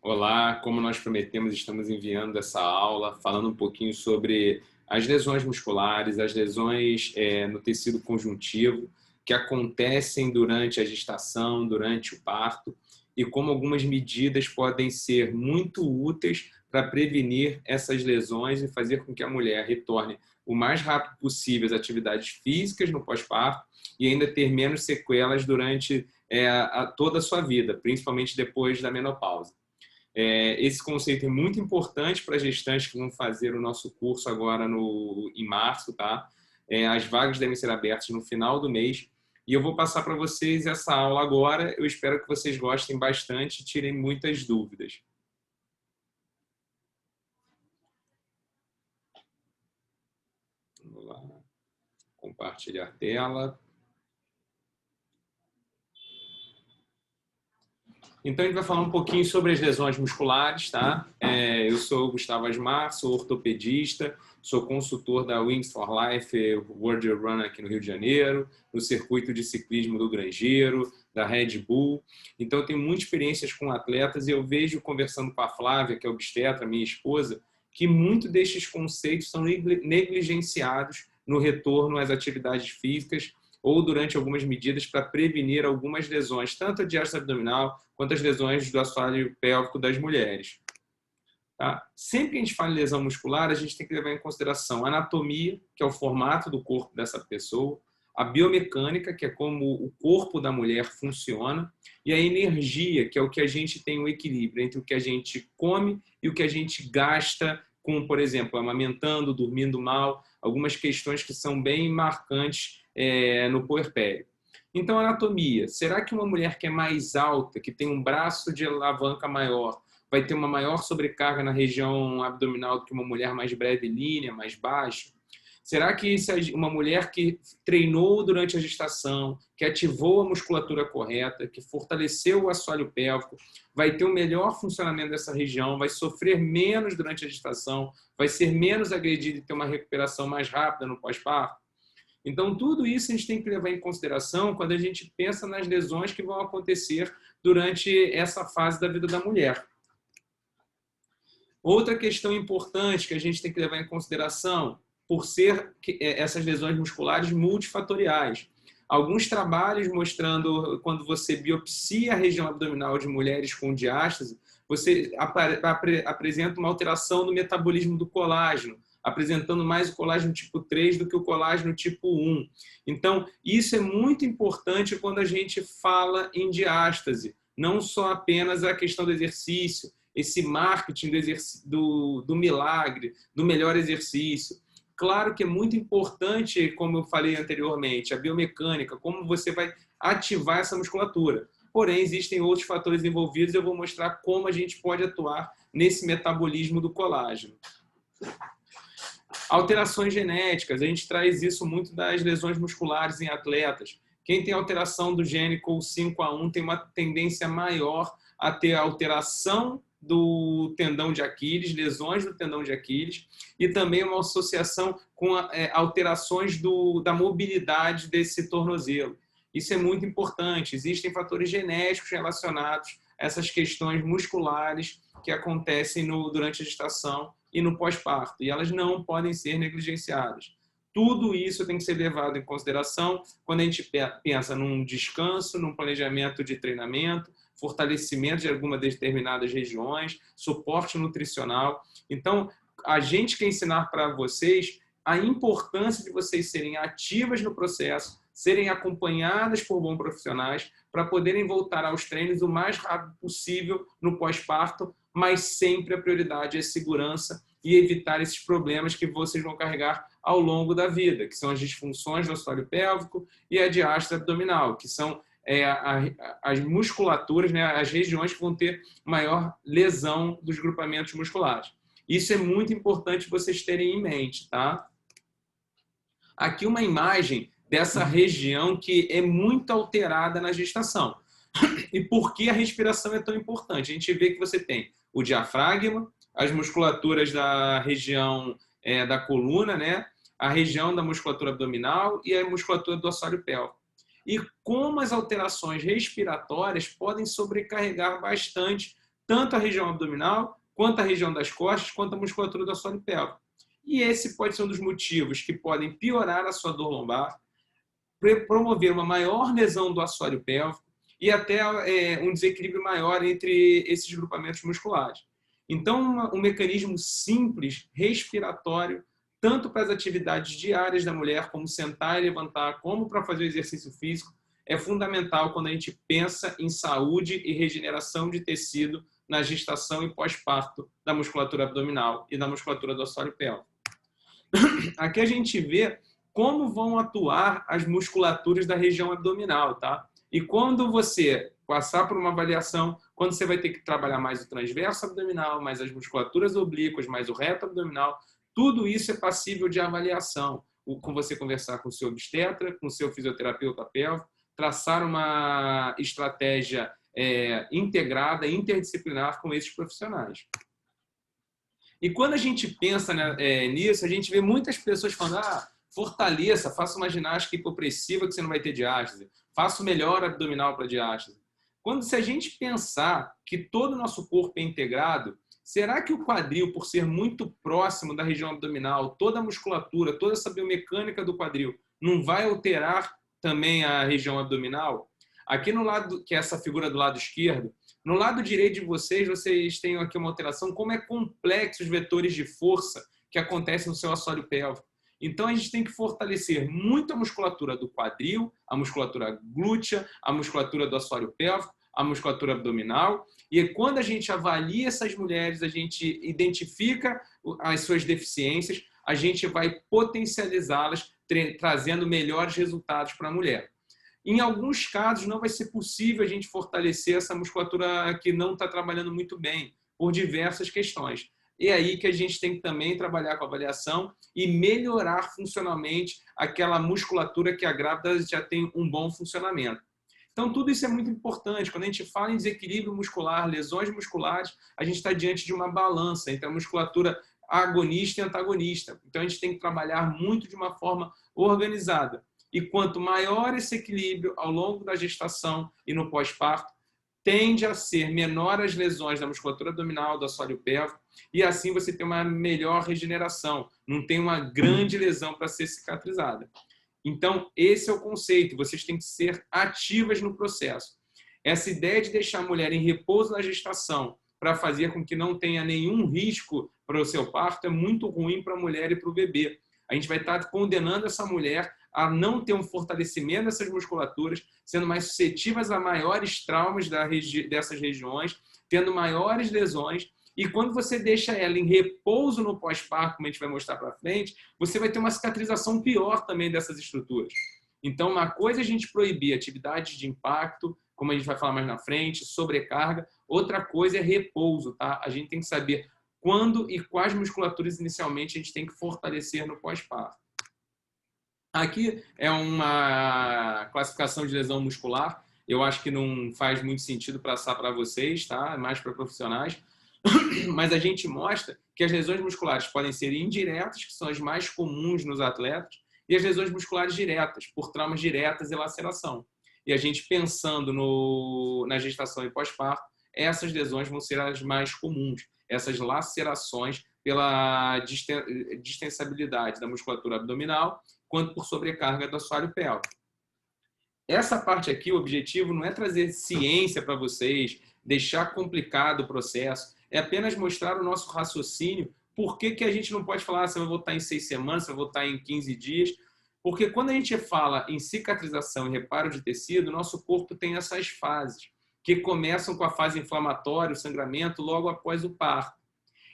Olá, como nós prometemos, estamos enviando essa aula falando um pouquinho sobre as lesões musculares, as lesões no tecido conjuntivo que acontecem durante a gestação, durante o parto e como algumas medidas podem ser muito úteis para prevenir essas lesões e fazer com que a mulher retorne o mais rápido possível às atividades físicas no pós-parto e ainda ter menos sequelas durante toda a sua vida, principalmente depois da menopausa. Esse conceito é muito importante para gestantes que vão fazer o nosso curso agora em março, tá? As vagas devem ser abertas no final do mês e eu vou passar para vocês essa aula agora. Eu espero que vocês gostem bastante e tirem muitas dúvidas. Vamos lá, compartilhar tela. Então, a gente vai falar um pouquinho sobre as lesões musculares, tá? Eu sou o Gustavo Asmar, sou ortopedista, sou consultor da Wings for Life World Run aqui no Rio de Janeiro, no circuito de ciclismo do Grangeiro, da Red Bull. Então, eu tenho muitas experiências com atletas e eu vejo, conversando com a Flávia, que é obstetra, minha esposa, que muitos destes conceitos são negligenciados no retorno às atividades físicas ou durante algumas medidas para prevenir algumas lesões, tanto a diástase abdominal quanto as lesões do assoalho pélvico das mulheres. Tá? Sempre que a gente fala em lesão muscular, a gente tem que levar em consideração a anatomia, que é o formato do corpo dessa pessoa, a biomecânica, que é como o corpo da mulher funciona, e a energia, que é o que a gente tem o equilíbrio entre o que a gente come e o que a gente gasta com, por exemplo, amamentando, dormindo mal, algumas questões que são bem marcantes no puerpério. Então, anatomia. Será que uma mulher que é mais alta, que tem um braço de alavanca maior, vai ter uma maior sobrecarga na região abdominal do que uma mulher mais brevilínea, mais baixa? Será que uma mulher que treinou durante a gestação, que ativou a musculatura correta, que fortaleceu o assoalho pélvico, vai ter um melhor funcionamento dessa região, vai sofrer menos durante a gestação, vai ser menos agredida e ter uma recuperação mais rápida no pós-parto? Então, tudo isso a gente tem que levar em consideração quando a gente pensa nas lesões que vão acontecer durante essa fase da vida da mulher. Outra questão importante que a gente tem que levar em consideração, por ser essas lesões musculares multifatoriais. Alguns trabalhos mostrando, quando você biopsia a região abdominal de mulheres com diástase, você apresenta uma alteração no metabolismo do colágeno, apresentando mais o colágeno tipo 3 do que o colágeno tipo 1. Então, isso é muito importante quando a gente fala em diástase, não só apenas a questão do exercício, esse marketing do milagre, do melhor exercício. Claro que é muito importante, como eu falei anteriormente, a biomecânica, como você vai ativar essa musculatura. Porém, existem outros fatores envolvidos e eu vou mostrar como a gente pode atuar nesse metabolismo do colágeno. Alterações genéticas, a gente traz isso muito das lesões musculares em atletas. Quem tem alteração do gene COL5A1 tem uma tendência maior a ter alteração do tendão de Aquiles, lesões do tendão de Aquiles, e também uma associação com alterações da mobilidade desse tornozelo. Isso é muito importante. Existem fatores genéticos relacionados a essas questões musculares que acontecem durante a gestação e no pós-parto, e elas não podem ser negligenciadas. Tudo isso tem que ser levado em consideração quando a gente pensa num descanso, num planejamento de treinamento, fortalecimento de algumas determinadas regiões, suporte nutricional. Então, a gente quer ensinar para vocês a importância de vocês serem ativas no processo, serem acompanhadas por bons profissionais para poderem voltar aos treinos o mais rápido possível no pós-parto, mas sempre a prioridade é segurança e evitar esses problemas que vocês vão carregar ao longo da vida, que são as disfunções do assoalho pélvico e a diástase abdominal, que são as musculaturas, né, as regiões que vão ter maior lesão dos grupamentos musculares. Isso é muito importante vocês terem em mente, tá? Aqui uma imagem dessa região que é muito alterada na gestação. E por que a respiração é tão importante? A gente vê que você tem o diafragma, as musculaturas da região da coluna, né? A região da musculatura abdominal e a musculatura do assoalho pélvico. E como as alterações respiratórias podem sobrecarregar bastante tanto a região abdominal, quanto a região das costas, quanto a musculatura do assoalho pélvico. E esse pode ser um dos motivos que podem piorar a sua dor lombar, promover uma maior lesão do assoalho pélvico e até um desequilíbrio maior entre esses grupamentos musculares. Então, um mecanismo simples, respiratório, tanto para as atividades diárias da mulher, como sentar e levantar, como para fazer o exercício físico, é fundamental quando a gente pensa em saúde e regeneração de tecido na gestação e pós-parto da musculatura abdominal e da musculatura do assoalho pélvico. Aqui a gente vê como vão atuar as musculaturas da região abdominal, tá? E quando você passar por uma avaliação, quando você vai ter que trabalhar mais o transverso abdominal, mais as musculaturas oblíquas, mais o reto abdominal, tudo isso é passível de avaliação. Com você conversar com o seu obstetra, com o seu fisioterapeuta pélvico, traçar uma estratégia integrada, interdisciplinar com esses profissionais. E quando a gente pensa nisso, a gente vê muitas pessoas falando: fortaleça, faça uma ginástica hipopressiva que você não vai ter diástase, faça o melhor abdominal para diástase. Se a gente pensar que todo o nosso corpo é integrado, será que o quadril, por ser muito próximo da região abdominal, toda a musculatura, toda essa biomecânica do quadril, não vai alterar também a região abdominal? Aqui no lado, que é essa figura do lado esquerdo, no lado direito de vocês têm aqui uma alteração, como é complexo os vetores de força que acontecem no seu assoalho pélvico. Então, a gente tem que fortalecer muito a musculatura do quadril, a musculatura glútea, a musculatura do assoalho pélvico, a musculatura abdominal. E quando a gente avalia essas mulheres, a gente identifica as suas deficiências, a gente vai potencializá-las, trazendo melhores resultados para a mulher. Em alguns casos, não vai ser possível a gente fortalecer essa musculatura que não está trabalhando muito bem, por diversas questões. É aí que a gente tem que também trabalhar com a avaliação e melhorar funcionalmente aquela musculatura que a grávida já tem um bom funcionamento. Então, tudo isso é muito importante. Quando a gente fala em desequilíbrio muscular, lesões musculares, a gente está diante de uma balança entre a musculatura agonista e antagonista. Então, a gente tem que trabalhar muito de uma forma organizada. E quanto maior esse equilíbrio ao longo da gestação e no pós-parto, tende a ser menor as lesões da musculatura abdominal, do assoalho pélvico, e assim você tem uma melhor regeneração, não tem uma grande lesão para ser cicatrizada. Então, esse é o conceito, vocês têm que ser ativas no processo. Essa ideia de deixar a mulher em repouso na gestação para fazer com que não tenha nenhum risco para o seu parto é muito ruim para a mulher e para o bebê. A gente vai estar condenando essa mulher a não ter um fortalecimento dessas musculaturas, sendo mais suscetíveis a maiores traumas dessas regiões, tendo maiores lesões. E quando você deixa ela em repouso no pós-parto, como a gente vai mostrar para frente, você vai ter uma cicatrização pior também dessas estruturas. Então, uma coisa é a gente proibir atividades de impacto, como a gente vai falar mais na frente, sobrecarga. Outra coisa é repouso, tá? A gente tem que saber quando e quais musculaturas inicialmente a gente tem que fortalecer no pós-parto. Aqui é uma classificação de lesão muscular. Eu acho que não faz muito sentido passar para vocês, tá? É mais para profissionais. Mas a gente mostra que as lesões musculares podem ser indiretas, que são as mais comuns nos atletas, e as lesões musculares diretas, por traumas diretas e laceração. E a gente pensando na gestação e pós-parto, essas lesões vão ser as mais comuns, essas lacerações pela distensibilidade da musculatura abdominal, quanto por sobrecarga do assoalho pélvico. Essa parte aqui, o objetivo não é trazer ciência para vocês, deixar complicado o processo, é apenas mostrar o nosso raciocínio, por que a gente não pode falar se vai voltar em 6 semanas, se vai voltar em 15 dias, porque quando a gente fala em cicatrização e reparo de tecido, nosso corpo tem essas fases, que começam com a fase inflamatória, o sangramento, logo após o parto.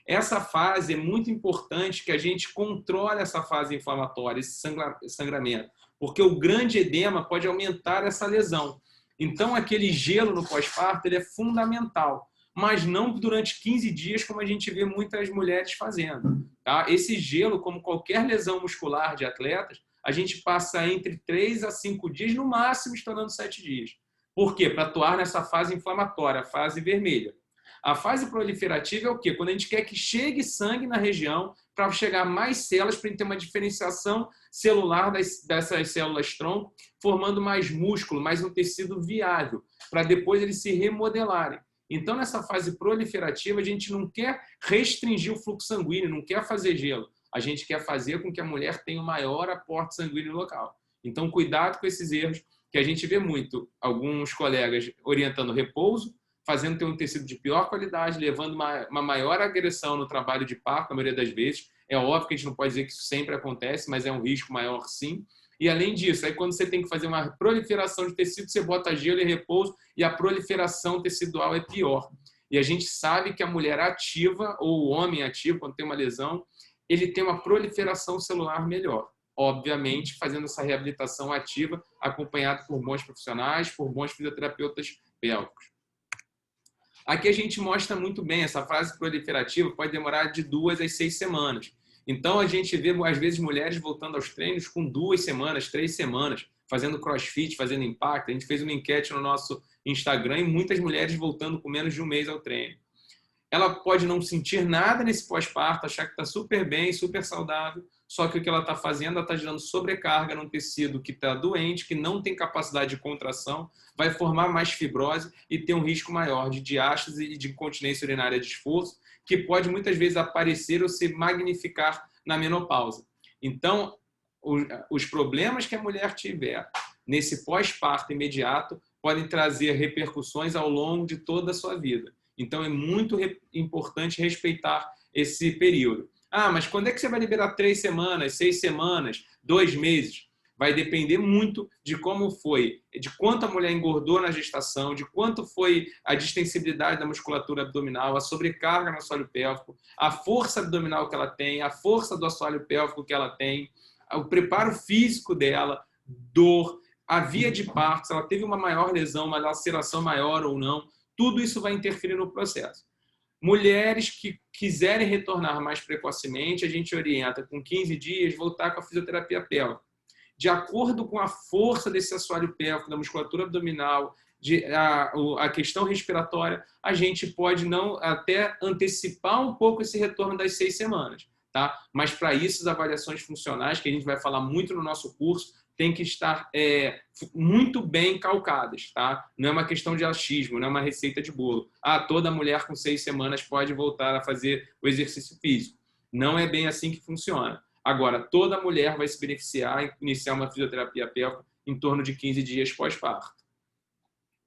Essa fase é muito importante que a gente controle essa fase inflamatória, esse sangramento, porque o grande edema pode aumentar essa lesão. Então, aquele gelo no pós-parto ele é fundamental, mas não durante 15 dias, como a gente vê muitas mulheres fazendo. Tá? Esse gelo, como qualquer lesão muscular de atletas, a gente passa entre 3 a 5 dias, no máximo estourando 7 dias. Por quê? Para atuar nessa fase inflamatória, a fase vermelha. A fase proliferativa é o quê? Quando a gente quer que chegue sangue na região para chegar mais células, para a gente ter uma diferenciação celular dessas células-tronco, formando mais músculo, mais um tecido viável, para depois eles se remodelarem. Então, nessa fase proliferativa, a gente não quer restringir o fluxo sanguíneo, não quer fazer gelo. A gente quer fazer com que a mulher tenha o maior aporte sanguíneo local. Então, cuidado com esses erros, que a gente vê muito alguns colegas orientando repouso, fazendo ter um tecido de pior qualidade, levando uma maior agressão no trabalho de parto, na maioria das vezes. É óbvio que a gente não pode dizer que isso sempre acontece, mas é um risco maior sim. E além disso, aí quando você tem que fazer uma proliferação de tecido, você bota gelo e repouso e a proliferação tecidual é pior. E a gente sabe que a mulher ativa, ou o homem ativo, quando tem uma lesão, ele tem uma proliferação celular melhor. Obviamente, fazendo essa reabilitação ativa, acompanhado por bons profissionais, por bons fisioterapeutas pélvicos. Aqui a gente mostra muito bem, essa fase proliferativa pode demorar de 2 a 6 semanas. Então, a gente vê, às vezes, mulheres voltando aos treinos com 2 semanas, 3 semanas, fazendo crossfit, fazendo impacto. A gente fez uma enquete no nosso Instagram e muitas mulheres voltando com menos de um mês ao treino. Ela pode não sentir nada nesse pós-parto, achar que está super bem, super saudável, só que o que ela está fazendo, ela está gerando sobrecarga num tecido que está doente, que não tem capacidade de contração, vai formar mais fibrose e ter um risco maior de diástase e de incontinência urinária de esforço, que pode muitas vezes aparecer ou se magnificar na menopausa. Então, os problemas que a mulher tiver nesse pós-parto imediato podem trazer repercussões ao longo de toda a sua vida. Então, é muito importante respeitar esse período. Ah, mas quando é que você vai liberar 3 semanas, 6 semanas, 2 meses? Vai depender muito de como foi, de quanto a mulher engordou na gestação, de quanto foi a distensibilidade da musculatura abdominal, a sobrecarga no assoalho pélvico, a força abdominal que ela tem, a força do assoalho pélvico que ela tem, o preparo físico dela, dor, a via de parto, se ela teve uma maior lesão, uma laceração maior ou não, tudo isso vai interferir no processo. Mulheres que quiserem retornar mais precocemente, a gente orienta com 15 dias voltar com a fisioterapia pélvica. De acordo com a força desse assoalho pélvico, da musculatura abdominal, a questão respiratória, a gente pode não até antecipar um pouco esse retorno das 6 semanas. Tá? Mas para isso, as avaliações funcionais, que a gente vai falar muito no nosso curso, tem que estar muito bem calcadas. Tá? Não é uma questão de achismo, não é uma receita de bolo. Ah, toda mulher com 6 semanas pode voltar a fazer o exercício físico. Não é bem assim que funciona. Agora, toda mulher vai se beneficiar em iniciar uma fisioterapia pélvica em torno de 15 dias pós-parto.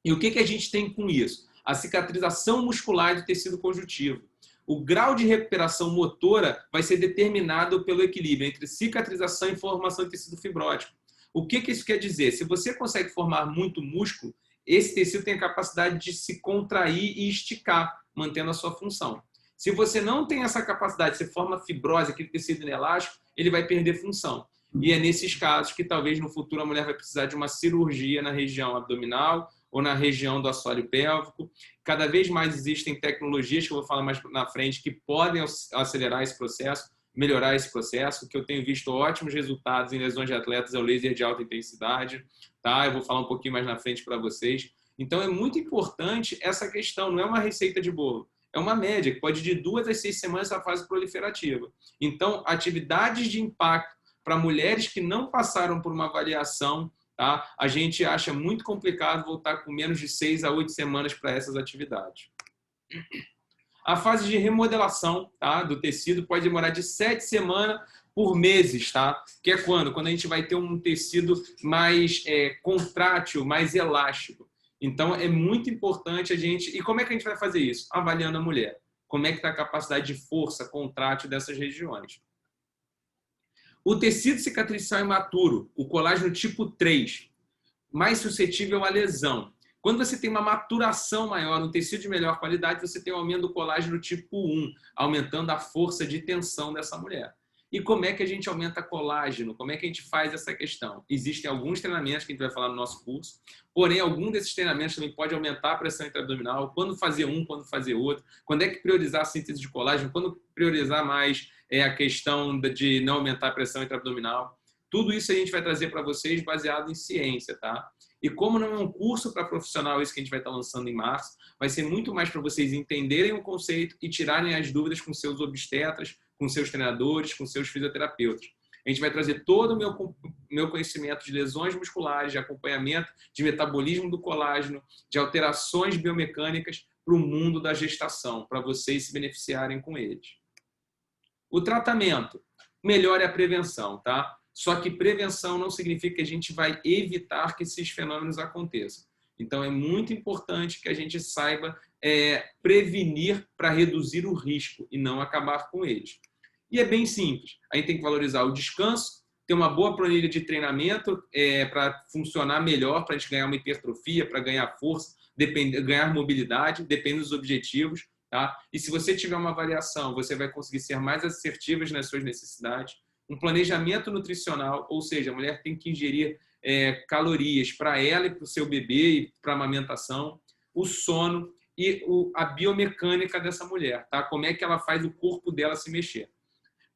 E o que a gente tem com isso? A cicatrização muscular do tecido conjuntivo. O grau de recuperação motora vai ser determinado pelo equilíbrio entre cicatrização e formação de tecido fibrótico. O que isso quer dizer? Se você consegue formar muito músculo, esse tecido tem a capacidade de se contrair e esticar, mantendo a sua função. Se você não tem essa capacidade, você forma fibrose, aquele tecido inelástico, ele vai perder função. E é nesses casos que talvez no futuro a mulher vai precisar de uma cirurgia na região abdominal ou na região do assoalho pélvico. Cada vez mais existem tecnologias, que eu vou falar mais na frente, que podem acelerar esse processo, melhorar esse processo, que eu tenho visto ótimos resultados em lesões de atletas, é o laser de alta intensidade. Tá? Eu vou falar um pouquinho mais na frente para vocês. Então, é muito importante essa questão, não é uma receita de bolo. É uma média, que pode ir de 2 a 6 semanas a fase proliferativa. Então, atividades de impacto para mulheres que não passaram por uma avaliação, tá? A gente acha muito complicado voltar com menos de 6 a 8 semanas para essas atividades. A fase de remodelação, tá, do tecido pode demorar de 7 semanas por meses, tá? Que é quando? Quando a gente vai ter um tecido mais contrátil, mais elástico. Então, é muito importante a gente... E como é que a gente vai fazer isso? Avaliando a mulher. Como é que está a capacidade de força contrátil dessas regiões. O tecido cicatricial imaturo, o colágeno tipo 3, mais suscetível à lesão. Quando você tem uma maturação maior, um tecido de melhor qualidade, você tem um aumento do colágeno tipo 1, aumentando a força de tensão dessa mulher. E como é que a gente aumenta colágeno? Como é que a gente faz essa questão? Existem alguns treinamentos que a gente vai falar no nosso curso, porém, algum desses treinamentos também pode aumentar a pressão intraabdominal, quando fazer um, quando fazer outro, quando é que priorizar a síntese de colágeno, quando priorizar mais a questão de não aumentar a pressão intraabdominal. Tudo isso a gente vai trazer para vocês baseado em ciência, tá? E como não é um curso para profissional, isso que a gente vai estar lançando em março, vai ser muito mais para vocês entenderem o conceito e tirarem as dúvidas com seus obstetras, com seus treinadores, com seus fisioterapeutas. A gente vai trazer todo o meu conhecimento de lesões musculares, de acompanhamento, de metabolismo do colágeno, de alterações biomecânicas para o mundo da gestação, para vocês se beneficiarem com eles. O tratamento, melhor é a prevenção, tá? Só que prevenção não significa que a gente vai evitar que esses fenômenos aconteçam. Então, é muito importante que a gente saiba prevenir para reduzir o risco e não acabar com eles. E é bem simples. A gente tem que valorizar o descanso, ter uma boa planilha de treinamento para funcionar melhor, para a gente ganhar uma hipertrofia, para ganhar força, ganhar mobilidade, depende dos objetivos. Tá? E se você tiver uma variação, você vai conseguir ser mais assertivas nas suas necessidades. Um planejamento nutricional, ou seja, a mulher tem que ingerir calorias para ela e para o seu bebê e para a amamentação, o sono e a biomecânica dessa mulher, tá? Como é que ela faz o corpo dela se mexer.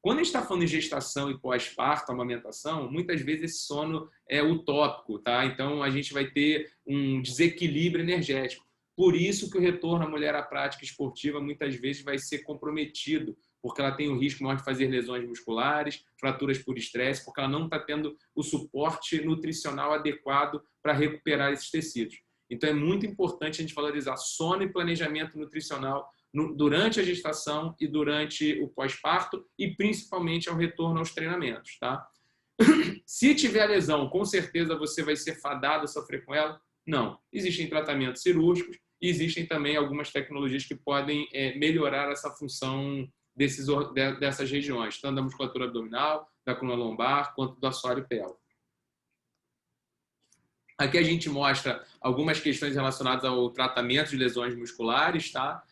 Quando a gente está falando de gestação e pós-parto, amamentação, muitas vezes esse sono é utópico, tá? Então a gente vai ter um desequilíbrio energético. Por isso que o retorno à mulher à prática esportiva muitas vezes vai ser comprometido, porque ela tem o risco maior de fazer lesões musculares, fraturas por estresse, porque ela não está tendo o suporte nutricional adequado para recuperar esses tecidos. Então é muito importante a gente valorizar sono e planejamento nutricional durante a gestação e durante o pós-parto e principalmente ao retorno aos treinamentos, tá? Se tiver lesão, com certeza você vai ser fadado a sofrer com ela? Não. Existem tratamentos cirúrgicos e existem também algumas tecnologias que podem melhorar essa função dessas regiões, tanto da musculatura abdominal, da coluna lombar, quanto do assoalho pélvico. Aqui a gente mostra algumas questões relacionadas ao tratamento de lesões musculares, tá?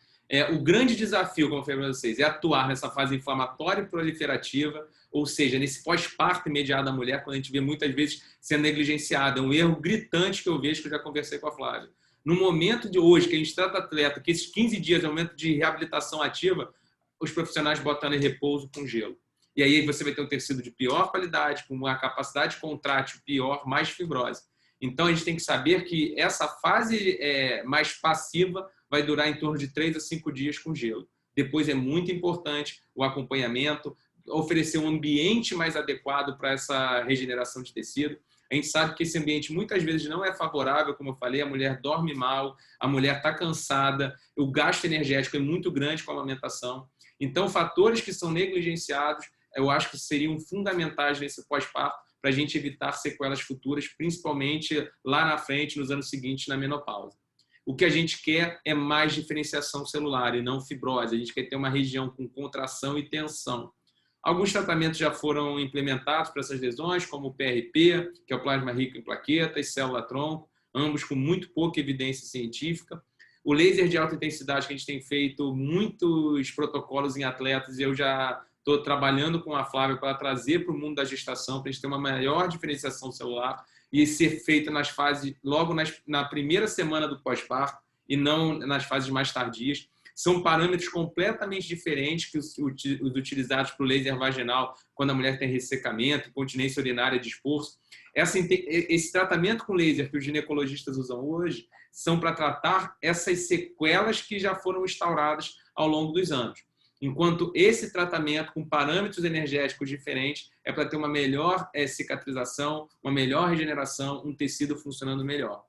O grande desafio, como eu falei para vocês, é atuar nessa fase inflamatória e proliferativa, ou seja, nesse pós-parto imediato da mulher, quando a gente vê muitas vezes sendo negligenciada. É um erro gritante que eu vejo, que eu já conversei com a Flávia. No momento de hoje, que a gente trata atleta, que esses 15 dias é um momento de reabilitação ativa, os profissionais botam em repouso com gelo. E aí você vai ter um tecido de pior qualidade, com uma capacidade contrátil pior, mais fibrose. Então, a gente tem que saber que essa fase mais passiva vai durar em torno de 3 a 5 dias com gelo. Depois é muito importante o acompanhamento, oferecer um ambiente mais adequado para essa regeneração de tecido. A gente sabe que esse ambiente muitas vezes não é favorável, como eu falei, a mulher dorme mal, a mulher está cansada, o gasto energético é muito grande com a amamentação. Então, fatores que são negligenciados, eu acho que seriam fundamentais nesse pós-parto para a gente evitar sequelas futuras, principalmente lá na frente, nos anos seguintes, na menopausa. O que a gente quer é mais diferenciação celular e não fibrose. A gente quer ter uma região com contração e tensão. Alguns tratamentos já foram implementados para essas lesões, como o PRP, que é o plasma rico em plaquetas, célula-tronco, ambos com muito pouca evidência científica. O laser de alta intensidade, que a gente tem feito muitos protocolos em atletas, e eu já estou trabalhando com a Flávia para trazer para o mundo da gestação, para a gente ter uma maior diferenciação celular e ser feita nas fases, logo na primeira semana do pós-parto e não nas fases mais tardias. São parâmetros completamente diferentes que os utilizados para o laser vaginal, quando a mulher tem ressecamento, incontinência urinária de esforço. Esse tratamento com laser que os ginecologistas usam hoje são para tratar essas sequelas que já foram instauradas ao longo dos anos. Enquanto esse tratamento com parâmetros energéticos diferentes é para ter uma melhor cicatrização, uma melhor regeneração, um tecido funcionando melhor.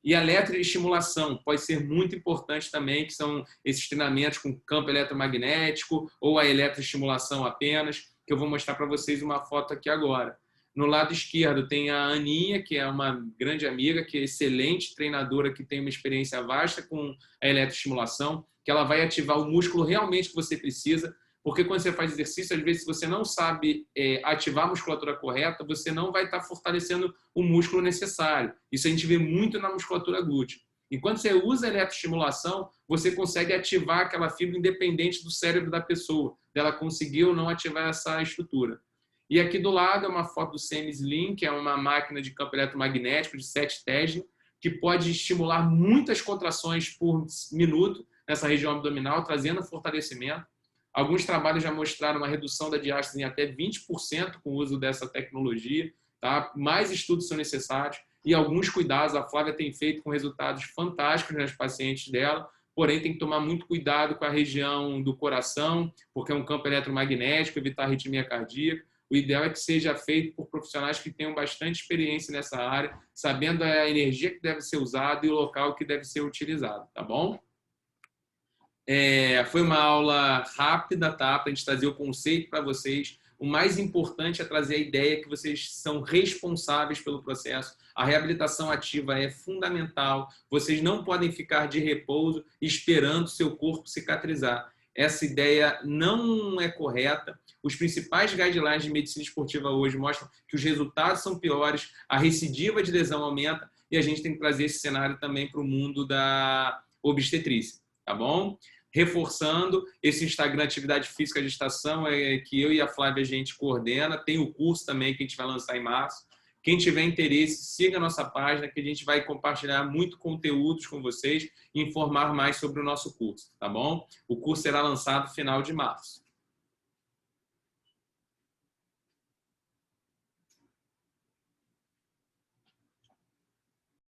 E a eletroestimulação pode ser muito importante também, que são esses treinamentos com campo eletromagnético ou a eletroestimulação apenas, que eu vou mostrar para vocês uma foto aqui agora. No lado esquerdo tem a Aninha, que é uma grande amiga, que é excelente treinadora, que tem uma experiência vasta com a eletroestimulação, que ela vai ativar o músculo realmente que você precisa, porque quando você faz exercício, às vezes, se você não sabe ativar a musculatura correta, você não vai estar fortalecendo o músculo necessário. Isso a gente vê muito na musculatura glútea. Enquanto você usa a eletroestimulação, você consegue ativar aquela fibra independente do cérebro da pessoa, dela conseguir ou não ativar essa estrutura. E aqui do lado é uma foto do Semi-Slim, que é uma máquina de campo eletromagnético de 7 Tesla, que pode estimular muitas contrações por minuto nessa região abdominal, trazendo fortalecimento. Alguns trabalhos já mostraram uma redução da diástase em até 20% com o uso dessa tecnologia. Tá? Mais estudos são necessários e alguns cuidados a Flávia tem feito com resultados fantásticos nas pacientes dela, porém tem que tomar muito cuidado com a região do coração, porque é um campo eletromagnético, evitar arritmia cardíaca. O ideal é que seja feito por profissionais que tenham bastante experiência nessa área, sabendo a energia que deve ser usada e o local que deve ser utilizado, tá bom? Foi uma aula rápida, tá? Para a gente trazer o conceito para vocês. O mais importante é trazer a ideia que vocês são responsáveis pelo processo. A reabilitação ativa é fundamental. Vocês não podem ficar de repouso esperando seu corpo cicatrizar. Essa ideia não é correta. Os principais guidelines de medicina esportiva hoje mostram que os resultados são piores, a recidiva de lesão aumenta e a gente tem que trazer esse cenário também para o mundo da obstetrícia, tá bom? Reforçando, esse Instagram Atividade Física Gestação é que eu e a Flávia a gente coordena, tem o curso também que a gente vai lançar em março. Quem tiver interesse, siga a nossa página que a gente vai compartilhar muito conteúdos com vocês e informar mais sobre o nosso curso, tá bom? O curso será lançado no final de março.